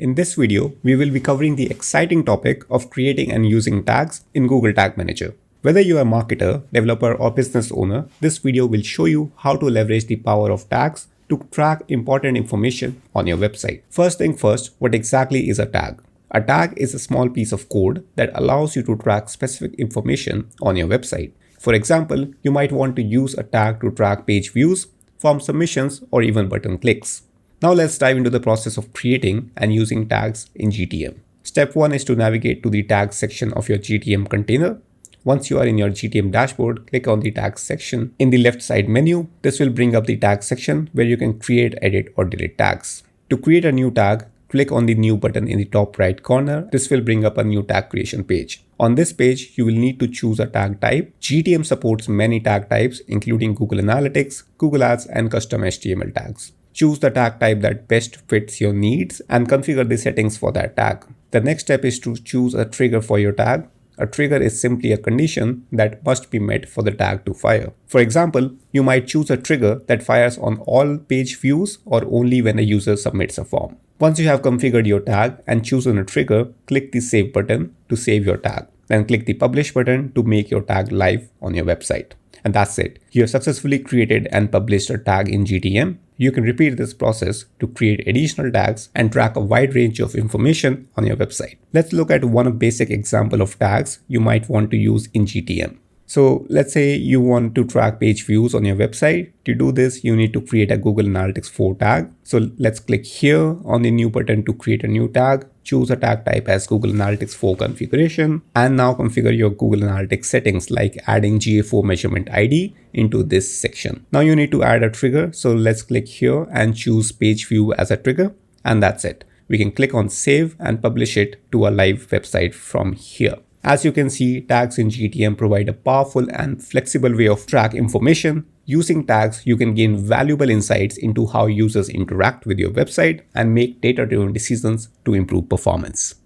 In this video, we will be covering the exciting topic of creating and using tags in Google Tag Manager. Whether you are a marketer, developer, or business owner, this video will show you how to leverage the power of tags to track important information on your website. First thing first, what exactly is a tag? A tag is a small piece of code that allows you to track specific information on your website. For example, you might want to use a tag to track page views, form submissions, or even button clicks. Now let's dive into the process of creating and using tags in GTM. Step 1 is to navigate to the tags section of your GTM container. Once you are in your GTM dashboard, click on the tags section. In the left side menu, this will bring up the tags section where you can create, edit, or delete tags. To create a new tag, click on the new button in the top right corner. This will bring up a new tag creation page. On this page, you will need to choose a tag type. GTM supports many tag types, including Google Analytics, Google Ads, and custom HTML tags. Choose the tag type that best fits your needs and configure the settings for that tag. The next step is to choose a trigger for your tag. A trigger is simply a condition that must be met for the tag to fire. For example, you might choose a trigger that fires on all page views or only when a user submits a form. Once you have configured your tag and chosen a trigger, click the Save button to save your tag. Then click the Publish button to make your tag live on your website. And that's it. You have successfully created and published a tag in GTM. You can repeat this process to create additional tags and track a wide range of information on your website. Let's look at one basic example of tags you might want to use in GTM. So let's say you want to track page views on your website. To do this, you need to create a Google Analytics 4 tag. So let's click here on the new button to create a new tag. Choose a tag type as Google Analytics 4 configuration, and now configure your Google Analytics settings like adding GA4 measurement ID into this section. Now you need to add a trigger. So let's click here and choose page view as a trigger, and that's it. We can click on save and publish it to a live website from here. As you can see, tags in GTM provide a powerful and flexible way of track information. Using tags, you can gain valuable insights into how users interact with your website and make data-driven decisions to improve performance.